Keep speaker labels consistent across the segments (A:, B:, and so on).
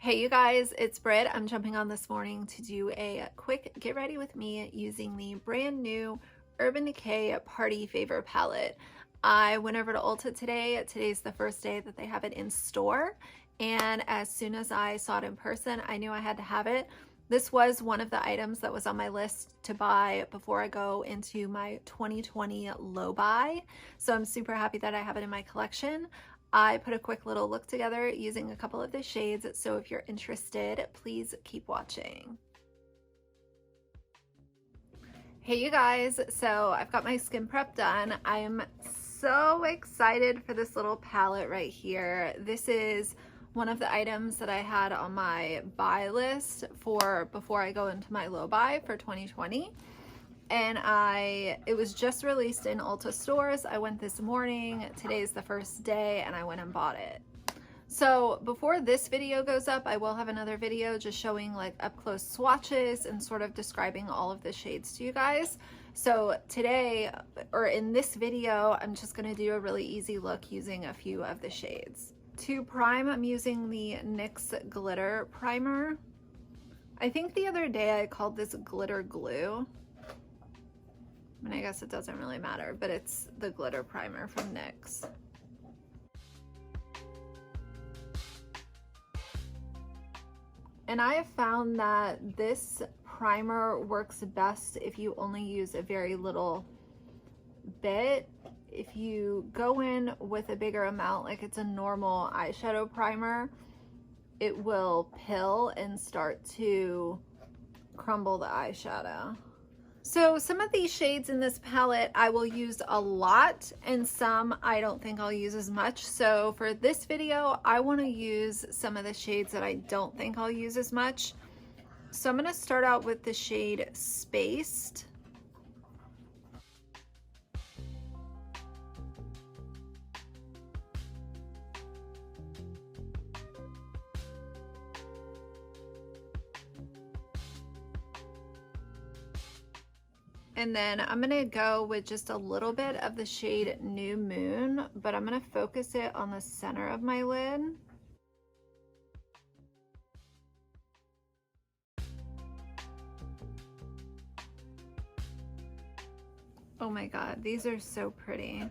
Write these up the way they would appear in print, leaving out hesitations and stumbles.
A: Hey you guys, it's Brit. I'm jumping on this morning to do a quick get ready with me using the brand new Urban Decay Party Favor palette. I went over to Ulta today. Today's the first day that they have it in store, and as soon as I saw it in person, I knew I had to have it. This was one of the items that was on my list to buy before I go into my 2020 low buy, so I'm super happy that I have it in my collection. I put a quick little look together using a couple of the shades, so if you're interested, please keep watching. Hey you guys, so I've got my skin prep done. I'm so excited for this little palette right here. This is one of the items that I had on my buy list for before I go into my low buy for 2020. And it was just released in Ulta stores. I went this morning. Today's the first day and I went and bought it. So before this video goes up, I will have another video just showing like up close swatches and sort of describing all of the shades to you guys. So today, or in this video, I'm just gonna do a really easy look using a few of the shades. To prime, I'm using the NYX Glitter Primer. I think the other day I called this glitter glue. I mean, I guess it doesn't really matter, but it's the glitter primer from NYX. And I have found that this primer works best if you only use a very little bit. If you go in with a bigger amount, like it's a normal eyeshadow primer, it will pill and start to crumble the eyeshadow. So some of these shades in this palette I will use a lot, and some I don't think I'll use as much. So for this video, I want to use some of the shades that I don't think I'll use as much. So I'm going to start out with the shade Spaced. And then I'm gonna go with just a little bit of the shade New Moon, but I'm gonna focus it on the center of my lid. Oh my God, these are so pretty.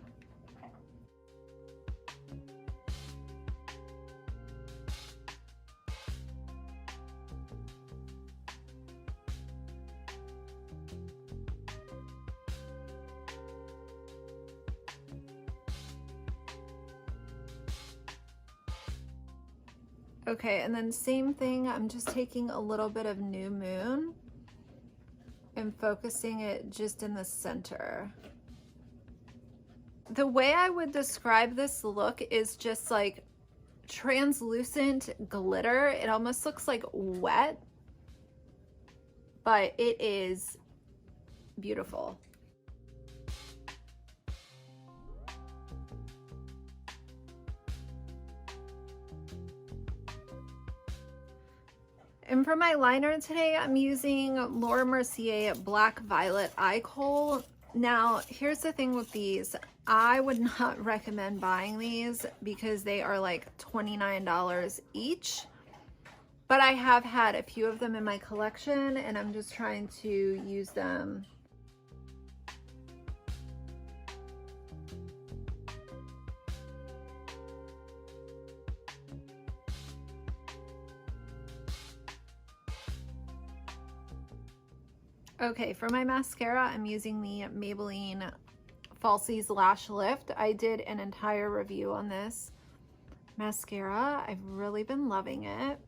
A: Okay, and then same thing, I'm just taking a little bit of New Moon and focusing it just in the center. The way I would describe this look is just like translucent glitter. It almost looks like wet, but it is beautiful. And for my liner today, I'm using Laura Mercier Black Violet Eye Kohl. Now, here's the thing with these. I would not recommend buying these because they are like $29 each. But I have had a few of them in my collection and I'm just trying to use them. Okay, for my mascara, I'm using the Maybelline Falsies Lash Lift. I did an entire review on this mascara. I've really been loving it.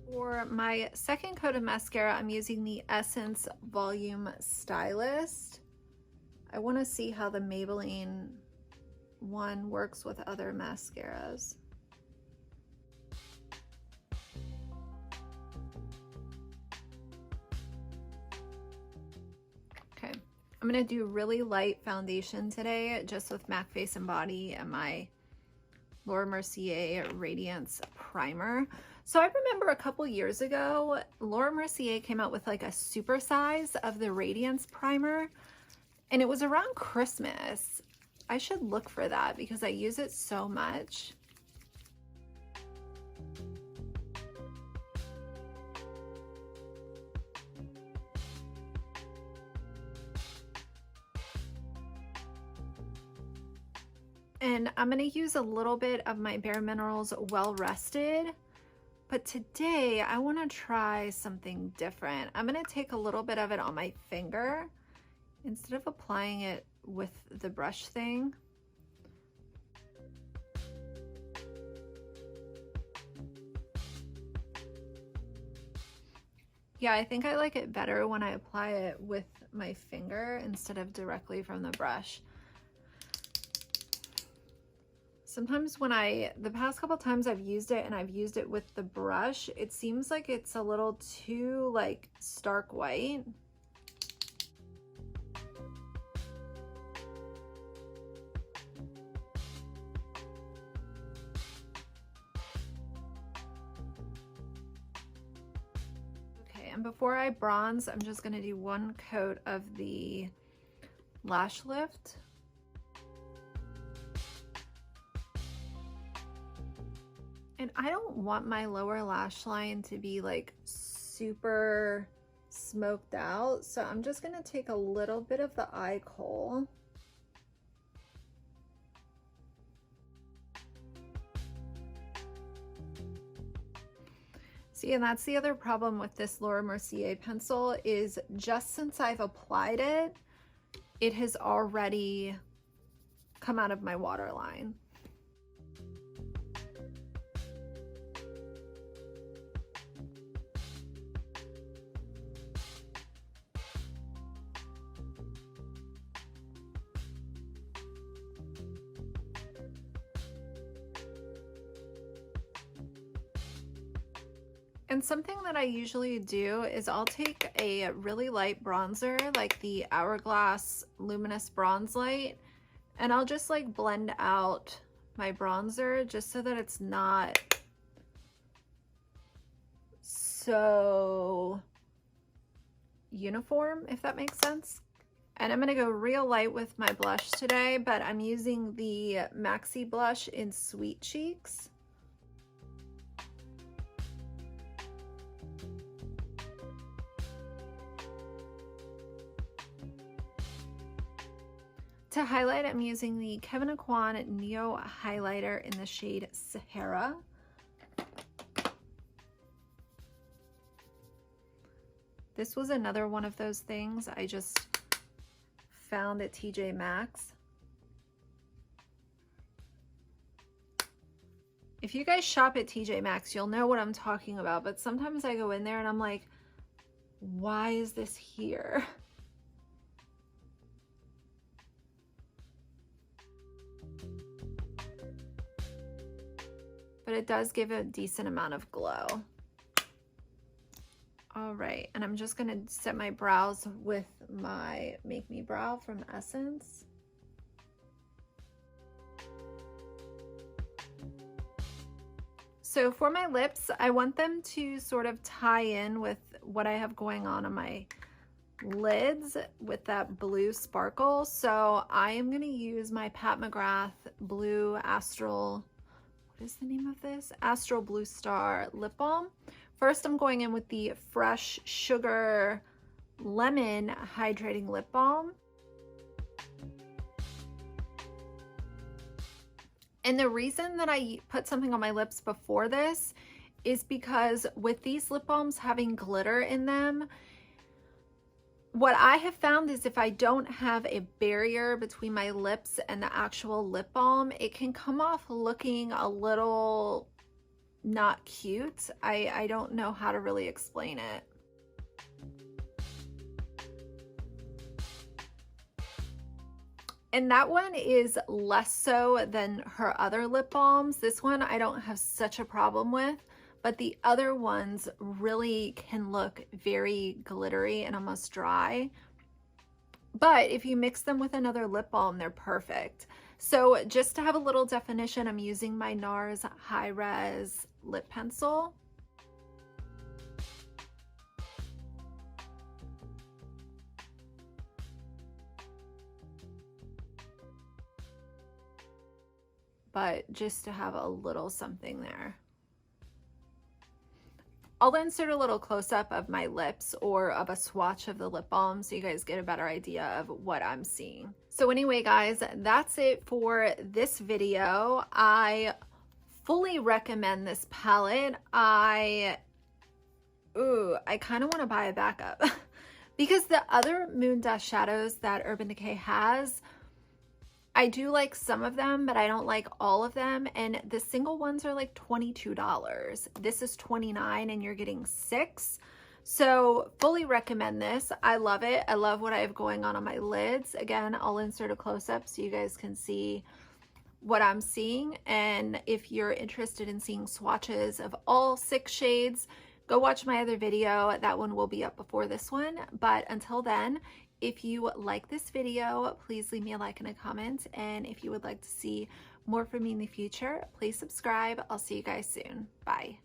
A: For my second coat of mascara, I'm using the Essence Volume Stylist. I want to see how the Maybelline one works with other mascaras. Okay, I'm going to do really light foundation today just with MAC Face and Body and my Laura Mercier Radiance Primer. So I remember a couple years ago, Laura Mercier came out with like a super size of the Radiance primer, and it was around Christmas. I should look for that because I use it so much. And I'm going to use a little bit of my Bare Minerals Well Rested. But today I want to try something different. I'm going to take a little bit of it on my finger instead of applying it with the brush thing. Yeah, I think I like it better when I apply it with my finger instead of directly from the brush. Sometimes when the past couple times I've used it and I've used it with the brush, it seems like it's a little too like stark white. Okay, and before I bronze, I'm just gonna do one coat of the Lash Lift. And I don't want my lower lash line to be like super smoked out, so I'm just gonna take a little bit of the eye kohl. See, and that's the other problem with this Laura Mercier pencil is just since I've applied it, it has already come out of my waterline. And something that I usually do is I'll take a really light bronzer, like the Hourglass Luminous Bronze Light, and I'll just like blend out my bronzer just so that it's not so uniform, if that makes sense. And I'm gonna go real light with my blush today, but I'm using the Maxi blush in Sweet Cheeks. To highlight, I'm using the Kevyn Aucoin Neo Highlighter in the shade Sahara. This was another one of those things I just found at TJ Maxx. If you guys shop at TJ Maxx, you'll know what I'm talking about, but sometimes I go in there and I'm like, why is this here? But it does give a decent amount of glow. All right, and I'm just gonna set my brows with my Make Me Brow from Essence. So for my lips, I want them to sort of tie in with what I have going on my lids with that blue sparkle. So I am gonna use my Pat McGrath Blue Astral, what is the name of this? Astral Blue Star Lip Balm. First, I'm going in with the Fresh Sugar Lemon Hydrating Lip Balm. And the reason that I put something on my lips before this is because with these lip balms having glitter in them, what I have found is if I don't have a barrier between my lips and the actual lip balm, it can come off looking a little not cute. I don't know how to really explain it. And that one is less so than her other lip balms. This one I don't have such a problem with, but the other ones really can look very glittery and almost dry. But if you mix them with another lip balm, they're perfect. So just to have a little definition, I'm using my NARS High Res Lip Pencil. but just to have a little something there. I'll insert a little close-up of my lips or of a swatch of the lip balm so you guys get a better idea of what I'm seeing. So anyway, guys, that's it for this video. I fully recommend this palette. I kind of want to buy a backup because the other Moondust shadows that Urban Decay has, I do like some of them, but I don't like all of them. And the single ones are like $22. This is $29 and you're getting 6. So fully recommend this. I love it. I love what I have going on my lids. Again, I'll insert a close-up so you guys can see what I'm seeing. And if you're interested in seeing swatches of all 6 shades, go watch my other video. That one will be up before this one. But until then, if you like this video, please leave me a like and a comment. And if you would like to see more from me in the future, please subscribe. I'll see you guys soon. Bye.